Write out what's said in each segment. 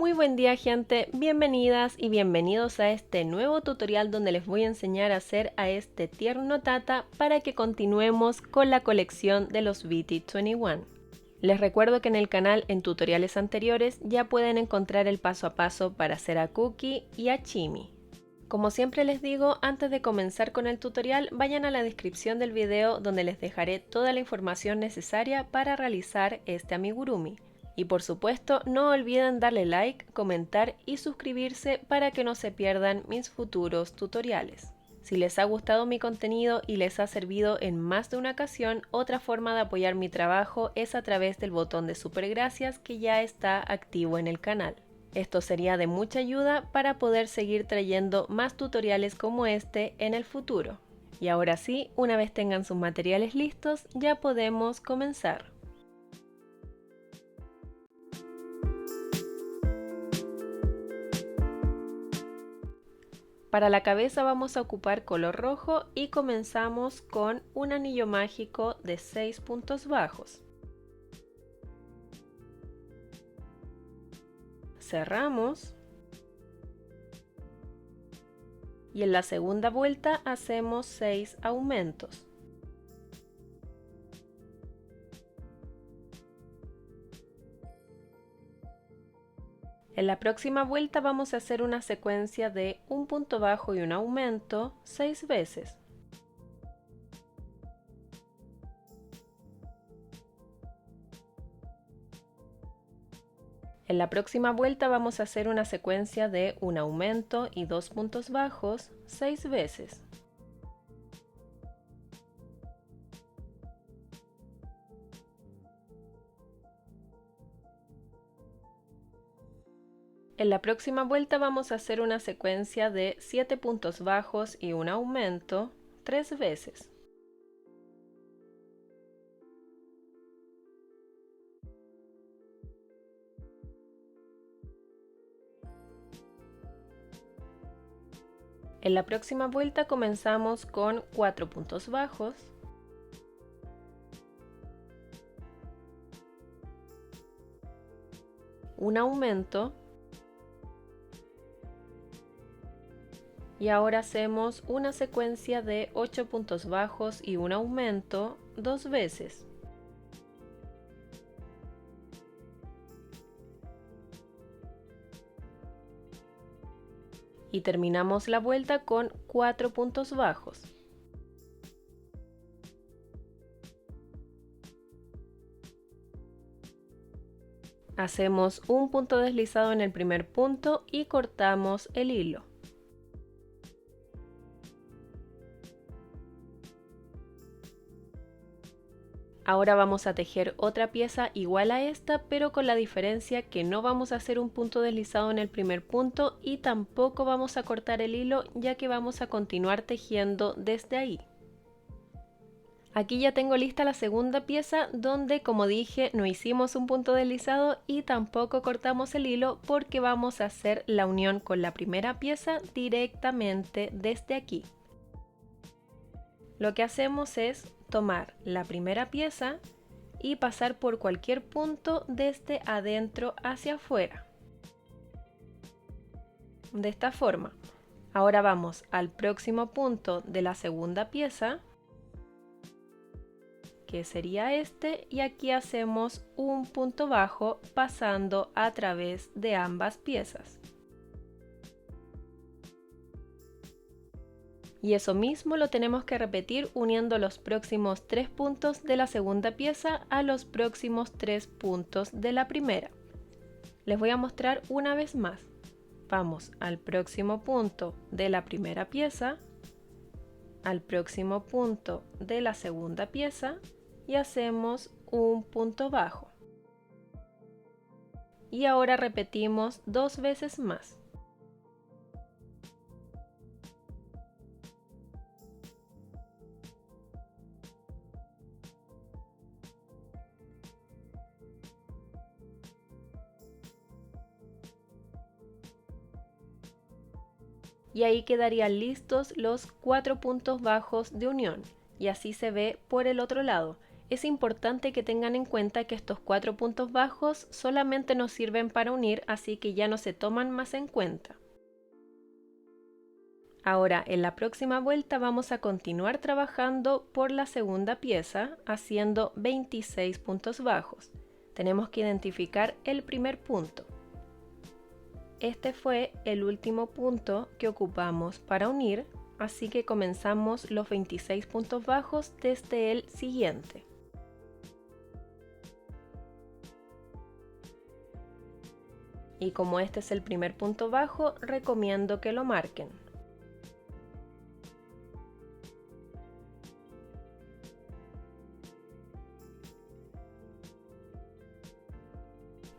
Muy buen día, gente, bienvenidas y bienvenidos a este nuevo tutorial donde les voy a enseñar a hacer a este tierno tata para que continuemos con la colección de los BT21. Les recuerdo que en el canal en tutoriales anteriores ya pueden encontrar el paso a paso para hacer a Cookie y a Chimi. Como siempre les digo, antes de comenzar con el tutorial, vayan a la descripción del video donde les dejaré toda la información necesaria para realizar este amigurumi. Y por supuesto, no olviden darle like, comentar y suscribirse para que no se pierdan mis futuros tutoriales. Si les ha gustado mi contenido y les ha servido en más de una ocasión, otra forma de apoyar mi trabajo es a través del botón de super gracias que ya está activo en el canal. Esto sería de mucha ayuda para poder seguir trayendo más tutoriales como este en el futuro. Y ahora sí, una vez tengan sus materiales listos, ya podemos comenzar. Para la cabeza vamos a ocupar color rojo y comenzamos con un anillo mágico de 6 puntos bajos. Cerramos y en la segunda vuelta hacemos 6 aumentos. En la próxima vuelta vamos a hacer una secuencia de un punto bajo y un aumento 6 veces. En la próxima vuelta vamos a hacer una secuencia de un aumento y 2 puntos bajos 6 veces. En la próxima vuelta vamos a hacer una secuencia de 7 puntos bajos y un aumento 3 veces. En la próxima vuelta comenzamos con 4 puntos bajos, un aumento y ahora hacemos una secuencia de 8 puntos bajos y un aumento 2 veces. Y terminamos la vuelta con 4 puntos bajos. Hacemos un punto deslizado en el primer punto y cortamos el hilo. Ahora vamos a tejer otra pieza igual a esta, pero con la diferencia que no vamos a hacer un punto deslizado en el primer punto y tampoco vamos a cortar el hilo, ya que vamos a continuar tejiendo desde ahí. Aquí ya tengo lista la segunda pieza donde, como dije, no hicimos un punto deslizado y tampoco cortamos el hilo porque vamos a hacer la unión con la primera pieza directamente desde aquí. Lo que hacemos es tomar la primera pieza y pasar por cualquier punto desde adentro hacia afuera. De esta forma. Ahora vamos al próximo punto de la segunda pieza, que sería este, y aquí hacemos un punto bajo pasando a través de ambas piezas. Y eso mismo lo tenemos que repetir uniendo los próximos 3 puntos de la segunda pieza a los próximos 3 puntos de la primera. Les voy a mostrar una vez más. Vamos al próximo punto de la primera pieza, al próximo punto de la segunda pieza y hacemos un punto bajo. Y ahora repetimos 2 veces más. Y ahí quedarían listos los 4 puntos bajos de unión, y así se ve por el otro lado. es importante que tengan en cuenta que estos 4 puntos bajos solamente nos sirven para unir, así que ya no se toman más en cuenta. Ahora, en la próxima vuelta vamos a continuar trabajando por la segunda pieza, haciendo 26 puntos bajos. Tenemos que identificar el primer punto. Este fue el último punto que ocupamos para unir, así que comenzamos los 26 puntos bajos desde el siguiente. Y como este es el primer punto bajo, recomiendo que lo marquen.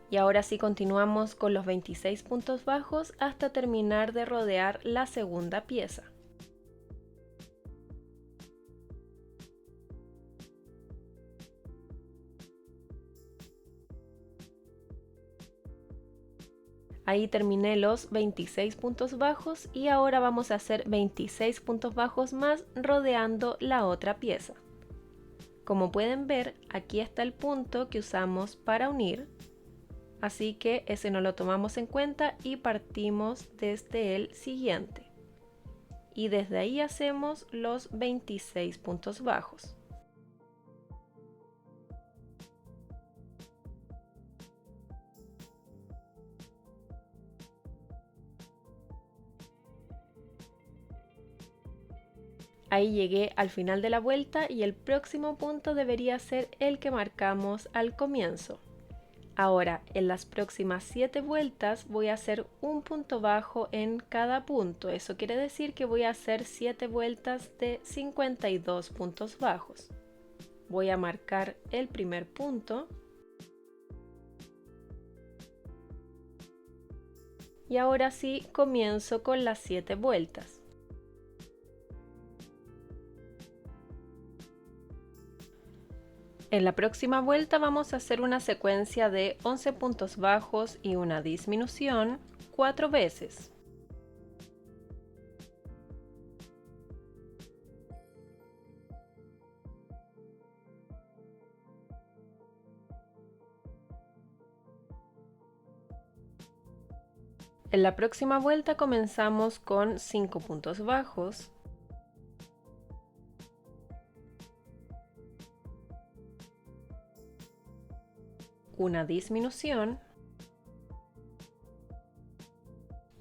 Y ahora sí continuamos con los 26 puntos bajos hasta terminar de rodear la segunda pieza. Ahí terminé los 26 puntos bajos y ahora vamos a hacer 26 puntos bajos más rodeando la otra pieza. Como pueden ver, aquí está el punto que usamos para unir. Así que ese no lo tomamos en cuenta y partimos desde el siguiente. Y desde ahí hacemos los 26 puntos bajos. Ahí llegué al final de la vuelta y el próximo punto debería ser el que marcamos al comienzo. Ahora, en las próximas 7 vueltas voy a hacer un punto bajo en cada punto. Eso quiere decir que voy a hacer 7 vueltas de 52 puntos bajos. Voy a marcar el primer punto. Y ahora sí comienzo con las 7 vueltas. En la próxima vuelta vamos a hacer una secuencia de 11 puntos bajos y una disminución 4 veces. En la próxima vuelta comenzamos con 5 puntos bajos. Una disminución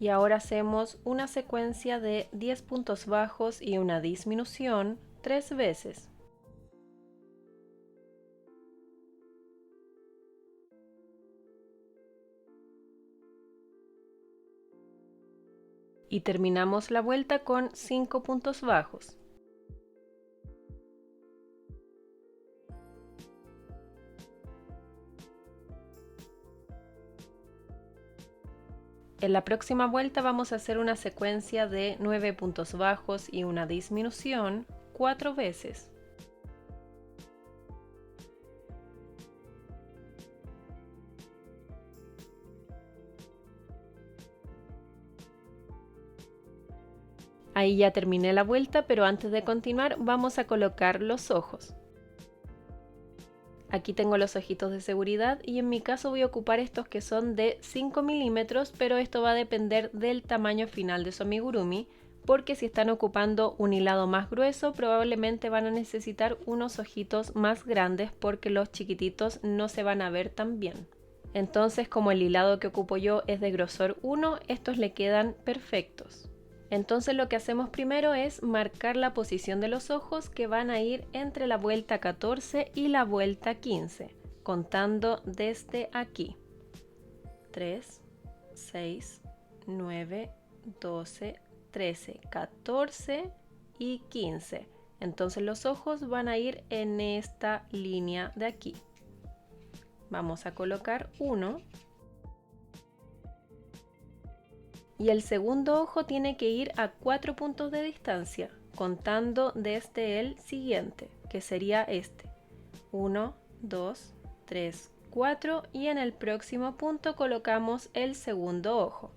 y ahora hacemos una secuencia de 10 puntos bajos y una disminución 3 veces. Y terminamos la vuelta con 5 puntos bajos. En la próxima vuelta vamos a hacer una secuencia de 9 puntos bajos y una disminución 4 veces. Ahí ya terminé la vuelta, pero antes de continuar vamos a colocar los ojos. Aquí tengo los ojitos de seguridad y en mi caso voy a ocupar estos que son de 5 milímetros, pero esto va a depender del tamaño final de su amigurumi, porque si están ocupando un hilado más grueso probablemente van a necesitar unos ojitos más grandes porque los chiquititos no se van a ver tan bien. Entonces, como el hilado que ocupo yo es de grosor 1, estos le quedan perfectos. Entonces lo que hacemos primero es marcar la posición de los ojos que van a ir entre la vuelta 14 y la vuelta 15, contando desde aquí. 3, 6, 9, 12, 13, 14 y 15. Entonces los ojos van a ir en esta línea de aquí. Vamos a colocar uno. Y el segundo ojo tiene que ir a 4 puntos de distancia, contando desde el siguiente, que sería este. 1, 2, 3, 4 y en el próximo punto colocamos el segundo ojo.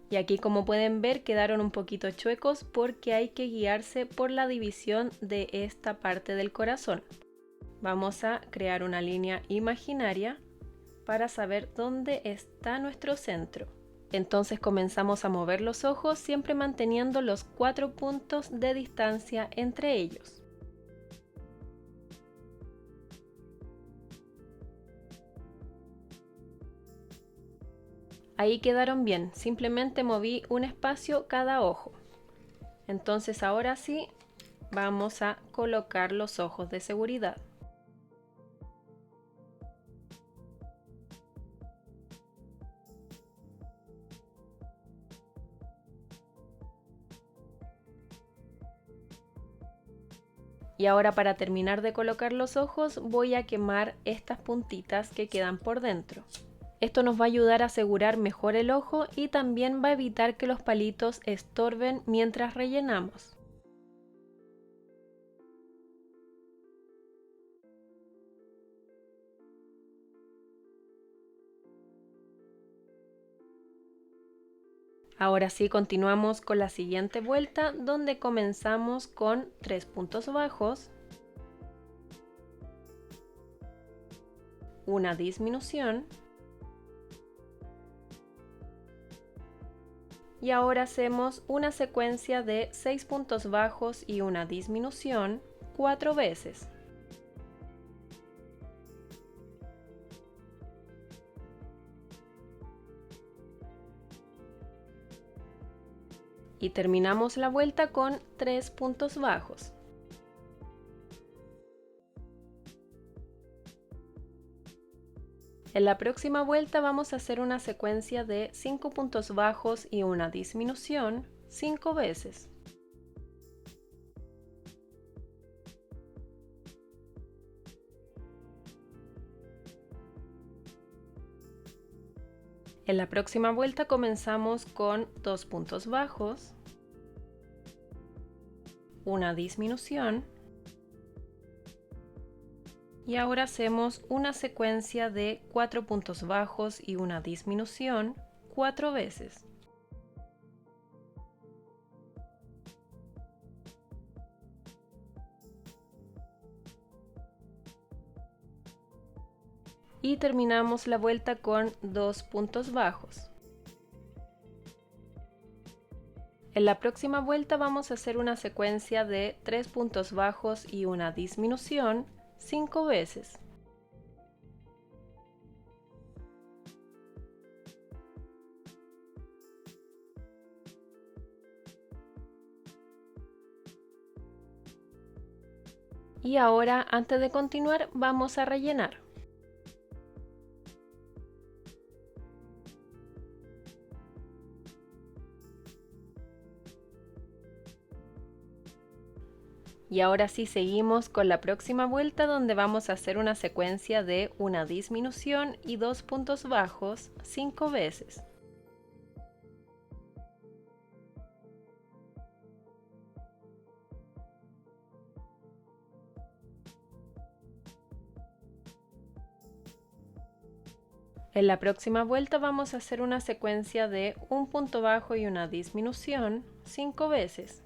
Y aquí, como pueden ver, quedaron un poquito chuecos porque hay que guiarse por la división de esta parte del corazón. Vamos a crear una línea imaginaria para saber dónde está nuestro centro. Entonces comenzamos a mover los ojos siempre manteniendo los 4 puntos de distancia entre ellos. Ahí quedaron bien, simplemente moví un espacio cada ojo. Entonces ahora sí, vamos a colocar los ojos de seguridad. Y ahora para terminar de colocar los ojos voy a quemar estas puntitas que quedan por dentro. Esto nos va a ayudar a asegurar mejor el ojo y también va a evitar que los palitos estorben mientras rellenamos. Ahora sí continuamos con la siguiente vuelta donde comenzamos con 3 puntos bajos, una disminución y ahora hacemos una secuencia de 6 puntos bajos y una disminución 4 veces. Y terminamos la vuelta con 3 puntos bajos. En la próxima vuelta vamos a hacer una secuencia de 5 puntos bajos y una disminución 5 veces. En la próxima vuelta comenzamos con 2 puntos bajos, una disminución y ahora hacemos una secuencia de 4 puntos bajos y una disminución 4 veces. Y terminamos la vuelta con 2 puntos bajos. En la próxima vuelta vamos a hacer una secuencia de 3 puntos bajos y una disminución 5 veces. Y ahora, antes de continuar, vamos a rellenar. Y ahora sí seguimos con la próxima vuelta donde vamos a hacer una secuencia de una disminución y 2 puntos bajos 5 veces. En la próxima vuelta vamos a hacer una secuencia de un punto bajo y una disminución 5 veces.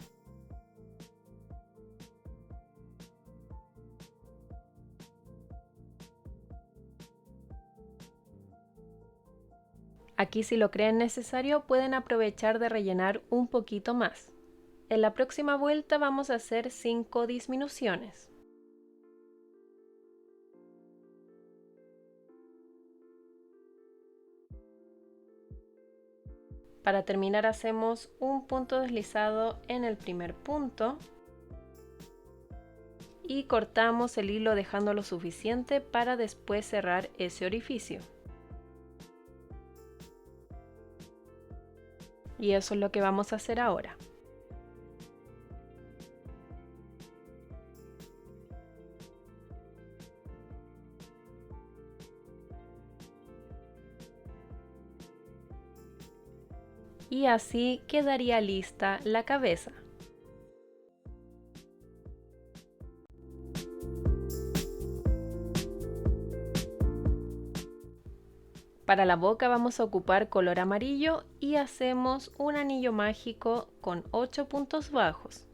Aquí, si lo creen necesario, pueden aprovechar de rellenar un poquito más. En la próxima vuelta vamos a hacer 5 disminuciones. Para terminar hacemos un punto deslizado en el primer punto y cortamos el hilo dejando lo suficiente para después cerrar ese orificio. Y eso es lo que vamos a hacer ahora. Y así quedaría lista la cabeza. Para la boca vamos a ocupar color amarillo y hacemos un anillo mágico con 8 puntos bajos.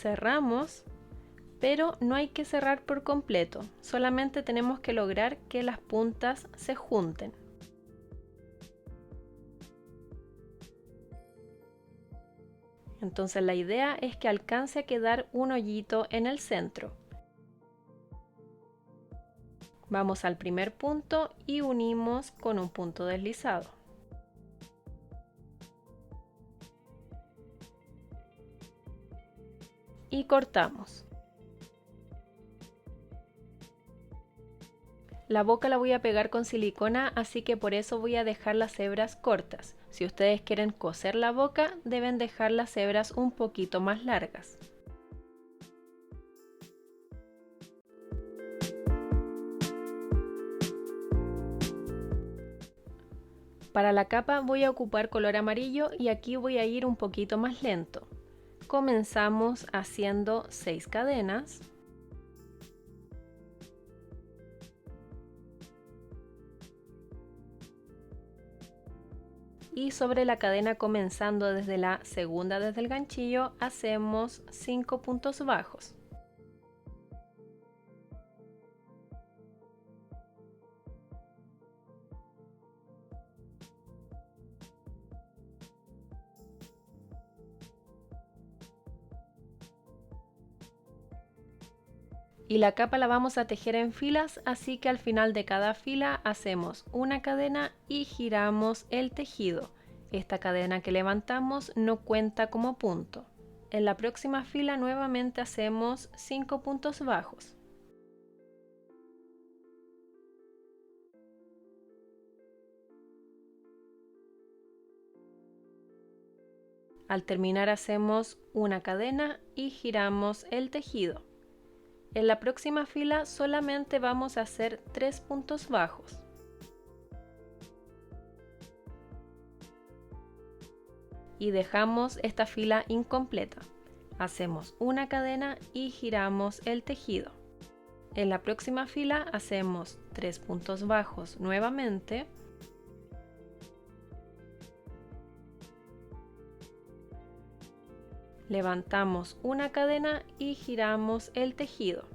Cerramos, pero no hay que cerrar por completo, solamente tenemos que lograr que las puntas se junten. Entonces la idea es que alcance a quedar un hoyito en el centro. Vamos al primer punto y unimos con un punto deslizado. Y cortamos. La boca la voy a pegar con silicona, así que por eso voy a dejar las hebras cortas. Si ustedes quieren coser la boca, deben dejar las hebras un poquito más largas. Para la capa voy a ocupar color amarillo y aquí voy a ir un poquito más lento. Comenzamos haciendo 6 cadenas. Y sobre la cadena, comenzando desde la segunda desde el ganchillo, hacemos 5 puntos bajos. Y la capa la vamos a tejer en filas, así que al final de cada fila hacemos una cadena y giramos el tejido. Esta cadena que levantamos no cuenta como punto. En la próxima fila nuevamente hacemos 5 puntos bajos. Al terminar hacemos una cadena y giramos el tejido. En la próxima fila solamente vamos a hacer 3 puntos bajos. Y dejamos esta fila incompleta. Hacemos una cadena y giramos el tejido. En la próxima fila hacemos 3 puntos bajos nuevamente. Levantamos una cadena y giramos el tejido.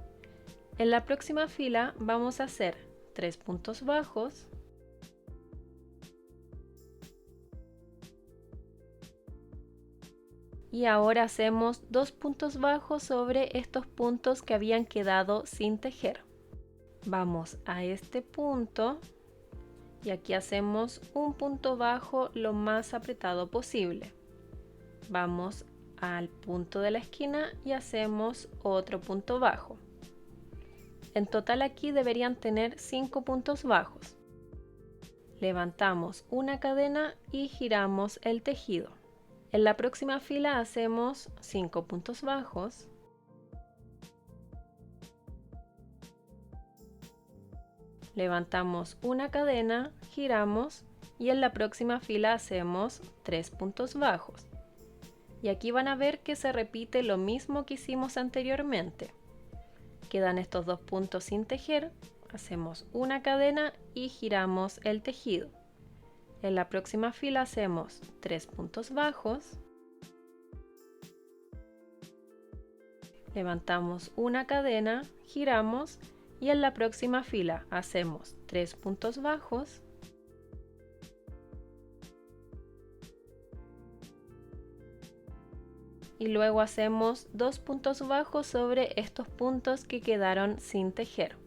En la próxima fila vamos a hacer 3 puntos bajos. Y ahora hacemos 2 puntos bajos sobre estos puntos que habían quedado sin tejer. Vamos a este punto y aquí hacemos un punto bajo lo más apretado posible. Vamos al punto de la esquina y hacemos otro punto bajo. En total aquí deberían tener 5 puntos bajos. Levantamos una cadena y giramos el tejido. En la próxima fila hacemos 5 puntos bajos. Levantamos una cadena, giramos y en la próxima fila hacemos 3 puntos bajos. Y aquí van a ver que se repite lo mismo que hicimos anteriormente. Quedan estos 2 puntos sin tejer, hacemos una cadena y giramos el tejido. En la próxima fila hacemos 3 puntos bajos. Levantamos una cadena, giramos y en la próxima fila hacemos 3 puntos bajos. Y luego hacemos 2 puntos bajos sobre estos puntos que quedaron sin tejer.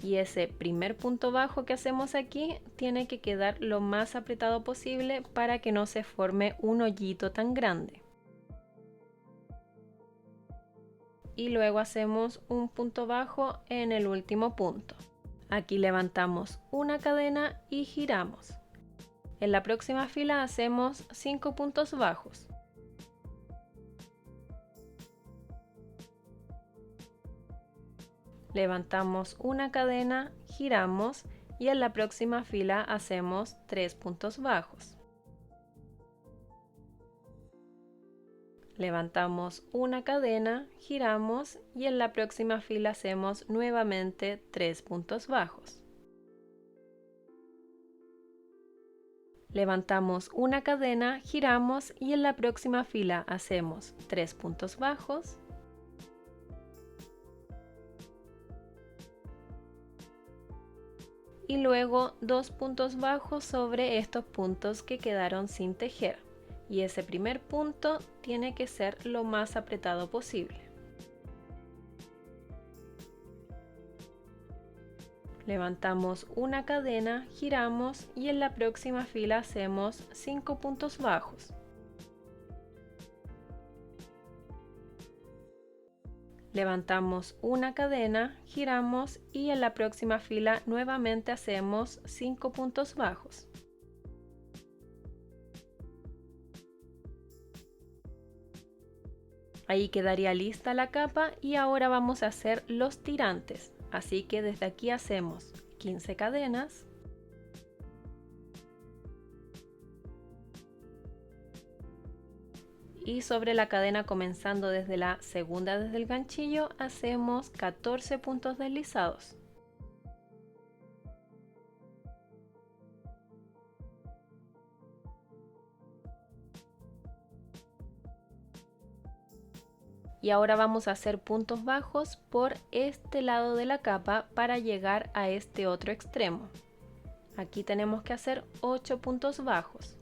Y ese primer punto bajo que hacemos aquí tiene que quedar lo más apretado posible para que no se forme un hoyito tan grande. Y luego hacemos un punto bajo en el último punto. Aquí levantamos una cadena y giramos. En la próxima fila hacemos 5 puntos bajos. Levantamos una cadena, giramos y en la próxima fila hacemos 3 puntos bajos. Levantamos una cadena, giramos y en la próxima fila hacemos nuevamente 3 puntos bajos. Levantamos una cadena, giramos y en la próxima fila hacemos 3 puntos bajos. Y luego 2 puntos bajos sobre estos puntos que quedaron sin tejer. Y ese primer punto tiene que ser lo más apretado posible. Levantamos una cadena, giramos y en la próxima fila hacemos 5 puntos bajos. Levantamos una cadena, giramos y en la próxima fila nuevamente hacemos 5 puntos bajos. Ahí quedaría lista la capa y ahora vamos a hacer los tirantes. Así que desde aquí hacemos 15 cadenas. Y sobre la cadena comenzando desde la segunda desde el ganchillo hacemos 14 puntos deslizados. Y ahora vamos a hacer puntos bajos por este lado de la capa para llegar a este otro extremo. Aquí tenemos que hacer 8 puntos bajos.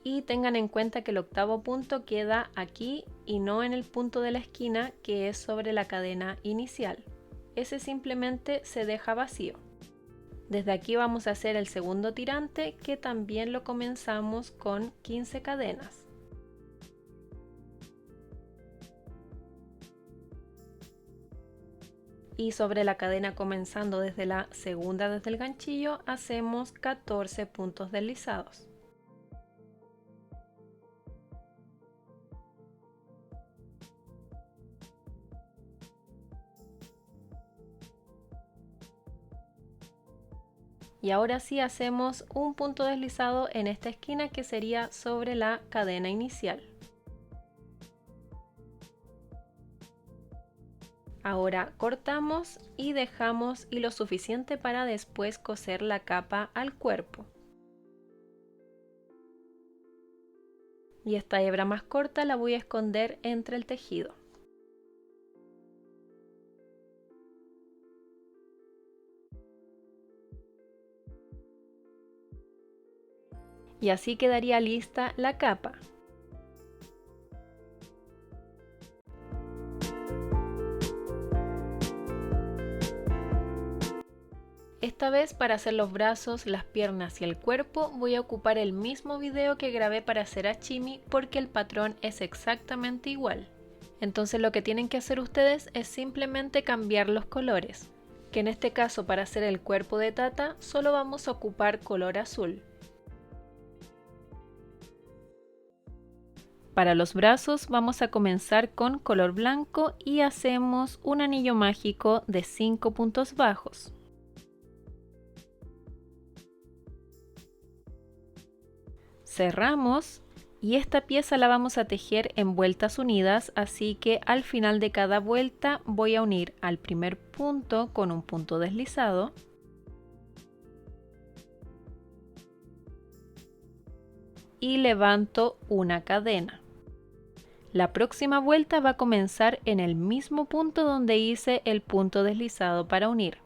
Y tengan en cuenta que el octavo punto queda aquí y no en el punto de la esquina que es sobre la cadena inicial. Ese simplemente se deja vacío. Desde aquí vamos a hacer el segundo tirante que también lo comenzamos con 15 cadenas. Y sobre la cadena comenzando desde la segunda desde el ganchillo hacemos 14 puntos deslizados. Y ahora sí hacemos un punto deslizado en esta esquina que sería sobre la cadena inicial. Ahora cortamos y dejamos hilo suficiente para después coser la capa al cuerpo. Y esta hebra más corta la voy a esconder entre el tejido. Y así quedaría lista la capa. Esta vez para hacer los brazos, las piernas y el cuerpo voy a ocupar el mismo video que grabé para hacer a Chimi porque el patrón es exactamente igual. Entonces lo que tienen que hacer ustedes es simplemente cambiar los colores, que en este caso para hacer el cuerpo de Tata solo vamos a ocupar color azul. Para los brazos vamos a comenzar con color blanco y hacemos un anillo mágico de 5 puntos bajos. Cerramos y esta pieza la vamos a tejer en vueltas unidas, así que al final de cada vuelta voy a unir al primer punto con un punto deslizado. Y levanto una cadena. La próxima vuelta va a comenzar en el mismo punto donde hice el punto deslizado para unir.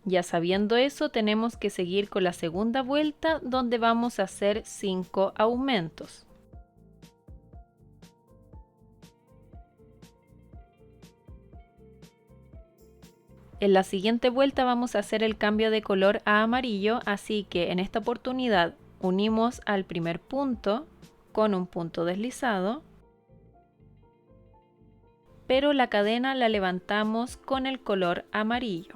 Ya sabiendo eso, tenemos que seguir con la segunda vuelta donde vamos a hacer 5 aumentos. En la siguiente vuelta vamos a hacer el cambio de color a amarillo, así que en esta oportunidad unimos al primer punto con un punto deslizado, pero la cadena la levantamos con el color amarillo.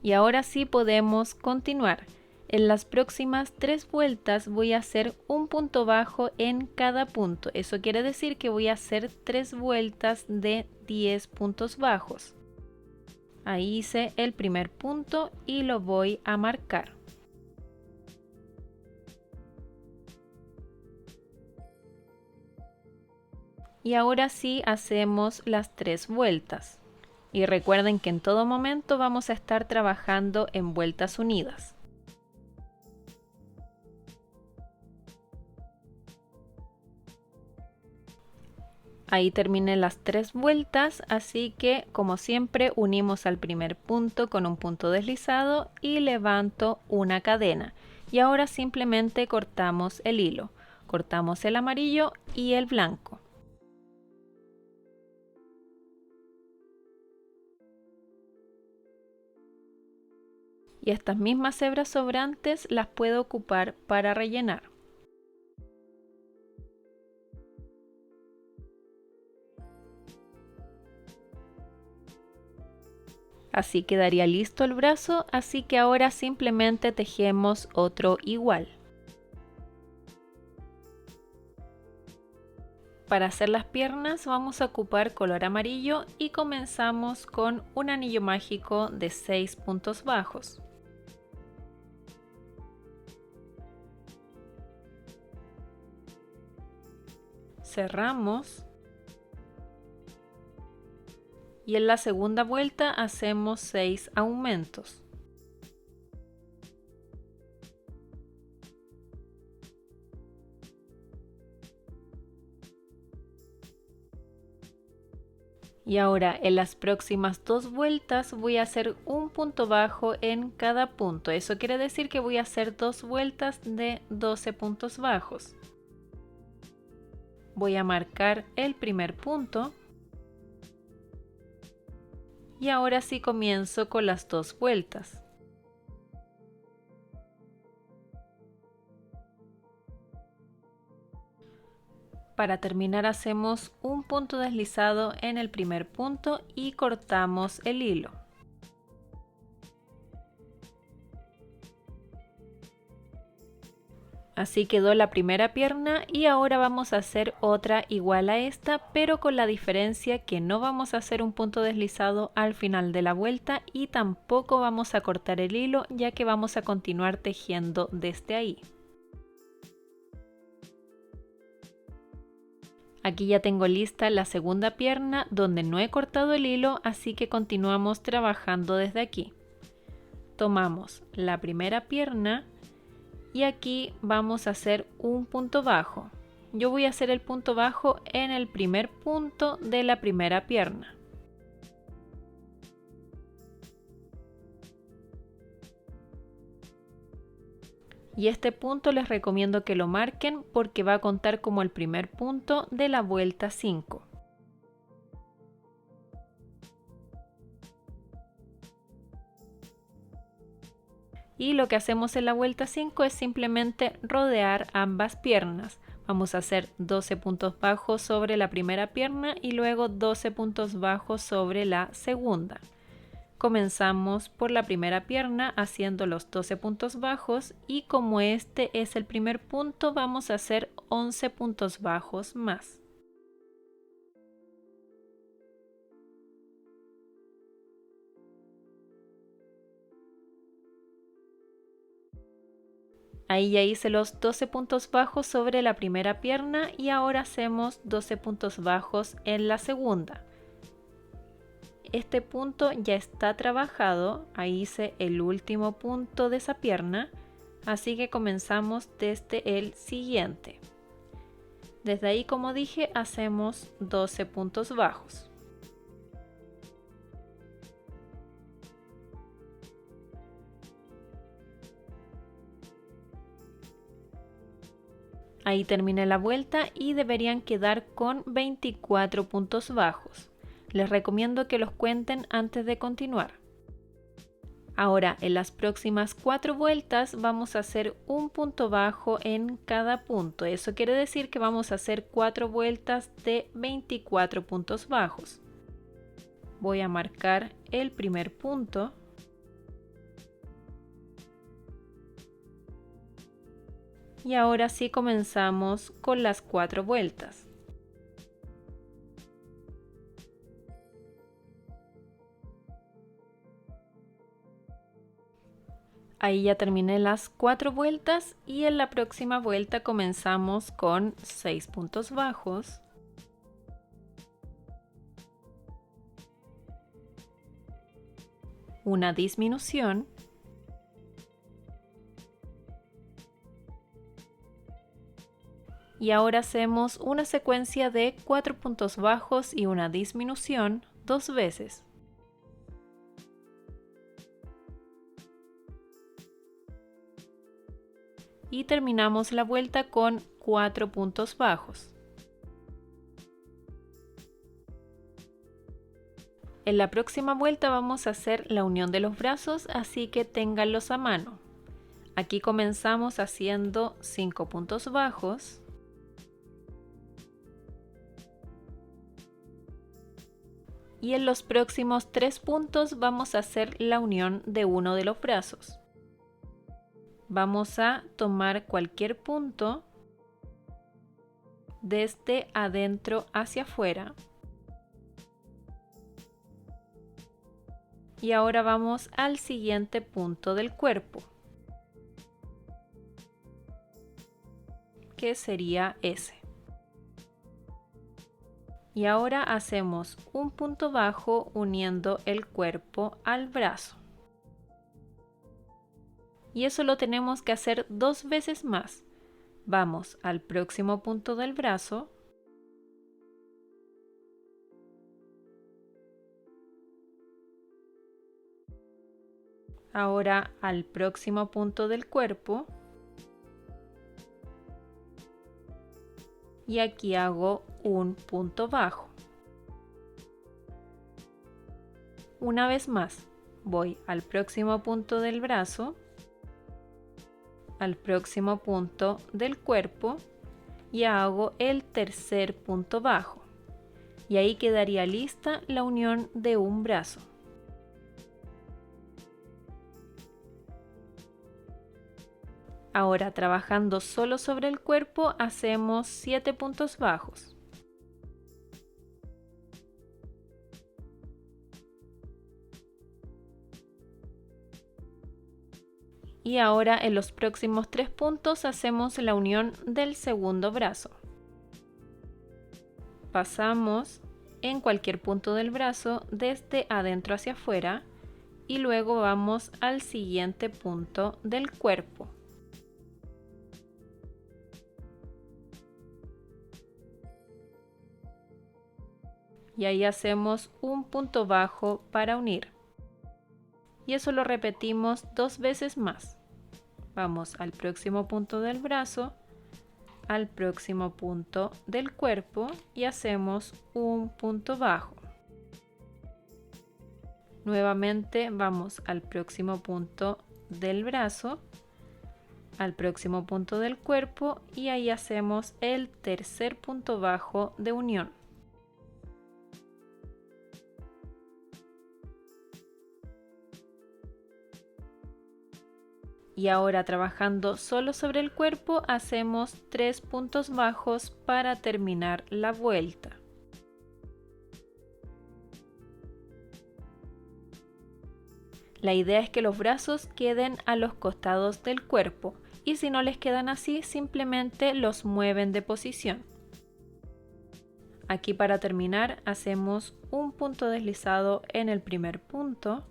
Y ahora sí podemos continuar. En las próximas 3 vueltas voy a hacer un punto bajo en cada punto. Eso quiere decir que voy a hacer 3 vueltas de 10 puntos bajos. Ahí hice el primer punto y lo voy a marcar. Y ahora sí hacemos las 3 vueltas. Y recuerden que en todo momento vamos a estar trabajando en vueltas unidas. Ahí terminé las 3 vueltas, así que como siempre unimos al primer punto con un punto deslizado y levanto una cadena. Y ahora simplemente cortamos el hilo. Cortamos el amarillo y el blanco. Y estas mismas hebras sobrantes las puedo ocupar para rellenar. Así quedaría listo el brazo, así que ahora simplemente tejemos otro igual. Para hacer las piernas vamos a ocupar color amarillo y comenzamos con un anillo mágico de 6 puntos bajos. Cerramos y en la segunda vuelta hacemos 6 aumentos. Y ahora en las próximas 2 vueltas voy a hacer un punto bajo en cada punto. Eso quiere decir que voy a hacer 2 vueltas de 12 puntos bajos. Voy a marcar el primer punto. Y ahora sí comienzo con las 2 vueltas. Para terminar hacemos un punto deslizado en el primer punto y cortamos el hilo. Así quedó la primera pierna y ahora vamos a hacer otra igual a esta, pero con la diferencia que no vamos a hacer un punto deslizado al final de la vuelta y tampoco vamos a cortar el hilo, ya que vamos a continuar tejiendo desde ahí. Aquí ya tengo lista la segunda pierna donde no he cortado el hilo, así que continuamos trabajando desde aquí. Tomamos la primera pierna y aquí vamos a hacer un punto bajo. Yo voy a hacer el punto bajo en el primer punto de la primera pierna. Y este punto les recomiendo que lo marquen porque va a contar como el primer punto de la vuelta 5. Y lo que hacemos en la vuelta 5 es simplemente rodear ambas piernas. Vamos a hacer 12 puntos bajos sobre la primera pierna y luego 12 puntos bajos sobre la segunda. Comenzamos por la primera pierna haciendo los 12 puntos bajos y como este es el primer punto vamos a hacer 11 puntos bajos más. Ahí ya hice los 12 puntos bajos sobre la primera pierna y ahora hacemos 12 puntos bajos en la segunda. Este punto ya está trabajado, ahí hice el último punto de esa pierna, así que comenzamos desde el siguiente. Desde ahí, como dije, hacemos 12 puntos bajos. Ahí terminé la vuelta y deberían quedar con 24 puntos bajos. Les recomiendo que los cuenten antes de continuar. Ahora, en las próximas 4 vueltas vamos a hacer un punto bajo en cada punto. Eso quiere decir que vamos a hacer 4 vueltas de 24 puntos bajos. Voy a marcar el primer punto. Y ahora sí comenzamos con las 4 vueltas. Ahí ya terminé las 4 vueltas y en la próxima vuelta comenzamos con 6 puntos bajos. Una disminución. Y ahora hacemos una secuencia de 4 puntos bajos y una disminución 2 veces. Y terminamos la vuelta con 4 puntos bajos. En la próxima vuelta vamos a hacer la unión de los brazos, así que ténganlos a mano. Aquí comenzamos haciendo 5 puntos bajos. Y en los próximos 3 puntos vamos a hacer la unión de uno de los brazos. Vamos a tomar cualquier punto desde adentro hacia afuera. Y ahora vamos al siguiente punto del cuerpo, que sería ese. Y ahora hacemos un punto bajo uniendo el cuerpo al brazo. Y eso lo tenemos que hacer 2 veces más. Vamos al próximo punto del brazo. Ahora al próximo punto del cuerpo. Y aquí hago un punto bajo. Una vez más, voy al próximo punto del brazo, al próximo punto del cuerpo y hago el tercer punto bajo. Y ahí quedaría lista la unión de un brazo. Ahora, trabajando solo sobre el cuerpo, hacemos 7 puntos bajos. Y ahora en los próximos 3 puntos hacemos la unión del segundo brazo. Pasamos en cualquier punto del brazo desde adentro hacia afuera y luego vamos al siguiente punto del cuerpo. Y ahí hacemos un punto bajo para unir. Y eso lo repetimos 2 veces más. Vamos al próximo punto del brazo, al próximo punto del cuerpo y hacemos un punto bajo. Nuevamente vamos al próximo punto del brazo, al próximo punto del cuerpo y ahí hacemos el tercer punto bajo de unión. Y ahora, trabajando solo sobre el cuerpo, hacemos 3 puntos bajos para terminar la vuelta. La idea es que los brazos queden a los costados del cuerpo y si no les quedan así, simplemente los mueven de posición. Aquí, para terminar, hacemos un punto deslizado en el primer punto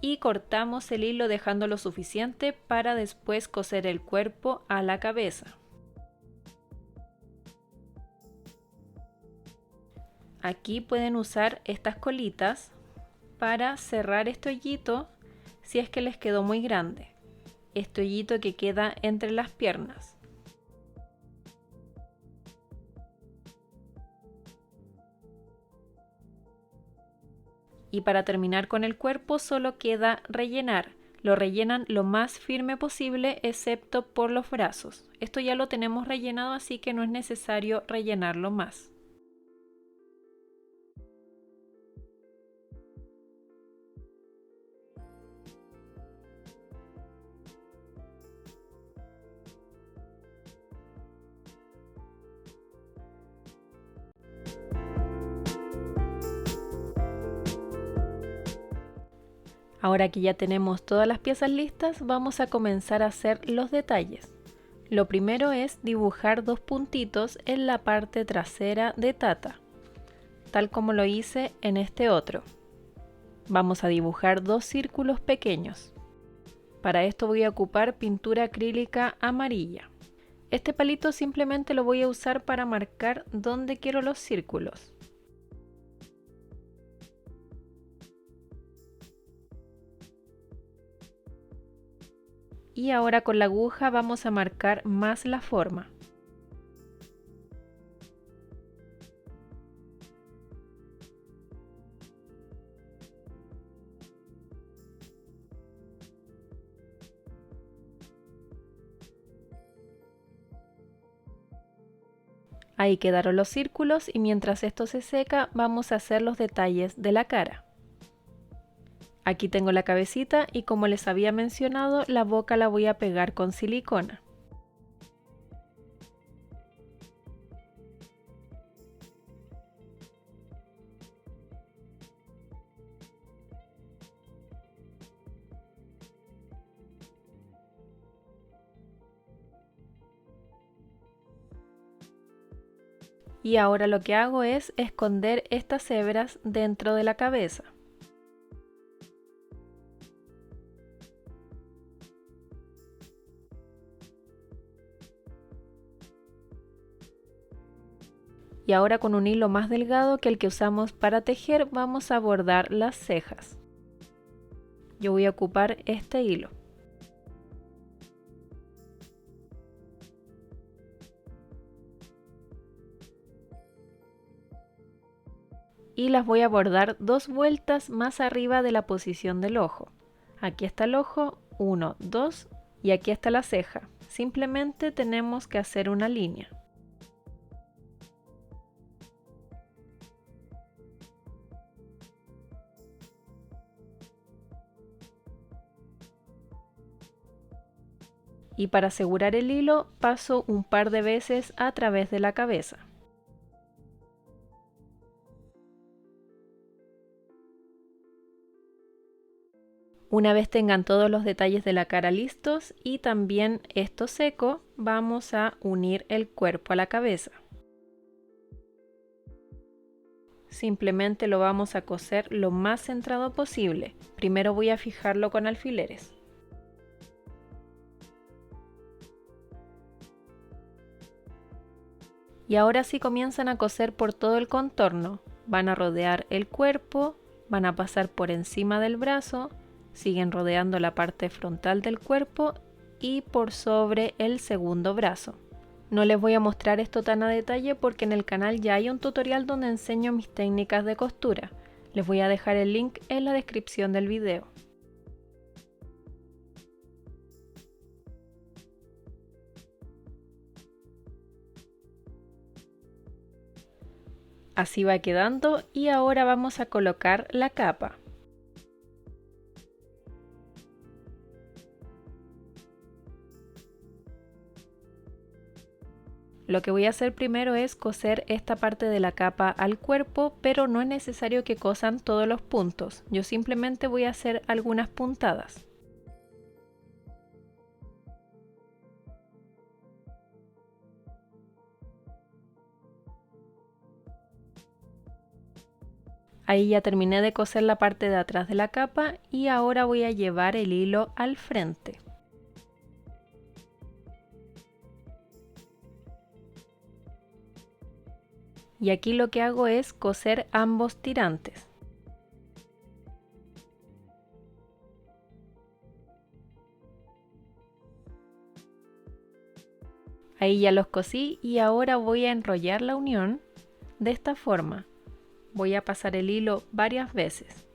y cortamos el hilo dejando lo suficiente para después coser el cuerpo a la cabeza. Aquí pueden usar estas colitas para cerrar este hoyito si es que les quedó muy grande, este hoyito que queda entre las piernas. Y para terminar con el cuerpo solo queda rellenar. Lo rellenan lo más firme posible excepto por los brazos. Esto ya lo tenemos rellenado, así que no es necesario rellenarlo más. Ahora que ya tenemos todas las piezas listas, vamos a comenzar a hacer los detalles. Lo primero es dibujar dos puntitos en la parte trasera de Tata, tal como lo hice en este otro. Vamos a dibujar dos círculos pequeños. Para esto voy a ocupar pintura acrílica amarilla. Este palito simplemente lo voy a usar para marcar dónde quiero los círculos. Y ahora con la aguja vamos a marcar más la forma. Ahí quedaron los círculos y mientras esto se seca vamos a hacer los detalles de la cara. Aquí tengo la cabecita y como les había mencionado, la boca la voy a pegar con silicona. Y ahora lo que hago es esconder estas hebras dentro de la cabeza. Y ahora con un hilo más delgado que el que usamos para tejer vamos a bordar las cejas. Yo voy a ocupar este hilo. Y las voy a bordar dos vueltas más arriba de la posición del ojo. Aquí está el ojo, 1, 2 y aquí está la ceja. Simplemente tenemos que hacer una línea. Y para asegurar el hilo paso un par de veces a través de la cabeza. Una vez tengan todos los detalles de la cara listos y también esto seco, vamos a unir el cuerpo a la cabeza. Simplemente lo vamos a coser lo más centrado posible. Primero voy a fijarlo con alfileres. Y ahora sí comienzan a coser por todo el contorno. Van a rodear el cuerpo, van a pasar por encima del brazo, siguen rodeando la parte frontal del cuerpo y por sobre el segundo brazo. No les voy a mostrar esto tan a detalle porque en el canal ya hay un tutorial donde enseño mis técnicas de costura. Les voy a dejar el link en la descripción del video. Así va quedando y ahora vamos a colocar la capa. Lo que voy a hacer primero es coser esta parte de la capa al cuerpo, pero no es necesario que cosan todos los puntos. Yo simplemente voy a hacer algunas puntadas. Ahí ya terminé de coser la parte de atrás de la capa y ahora voy a llevar el hilo al frente. Y aquí lo que hago es coser ambos tirantes. Ahí ya los cosí y ahora voy a enrollar la unión de esta forma. Voy a pasar el hilo varias veces.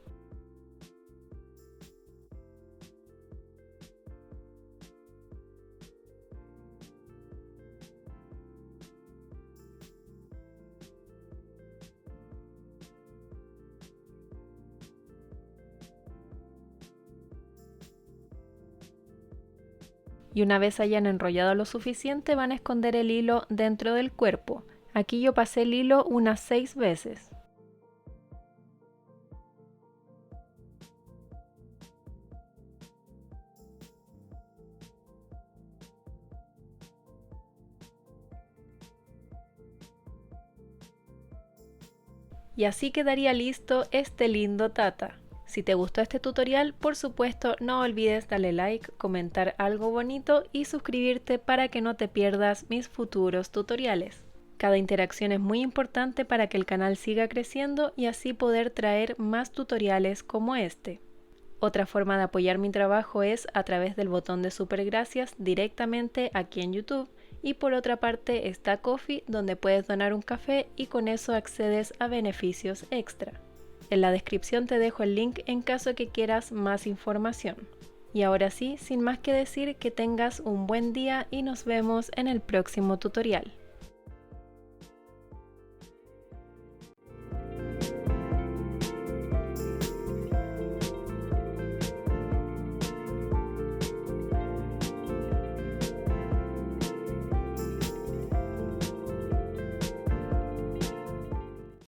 Y una vez hayan enrollado lo suficiente van a esconder el hilo dentro del cuerpo. Aquí yo pasé el hilo unas 6 veces. Y así quedaría listo este lindo tata. Si te gustó este tutorial, por supuesto no olvides darle like, comentar algo bonito y suscribirte para que no te pierdas mis futuros tutoriales. Cada interacción es muy importante para que el canal siga creciendo y así poder traer más tutoriales como este. Otra forma de apoyar mi trabajo es a través del botón de super gracias directamente aquí en YouTube, y por otra parte está Ko-fi, donde puedes donar un café y con eso accedes a beneficios extra. En la descripción te dejo el link en caso que quieras más información. Y ahora sí, sin más que decir, que tengas un buen día y nos vemos en el próximo tutorial.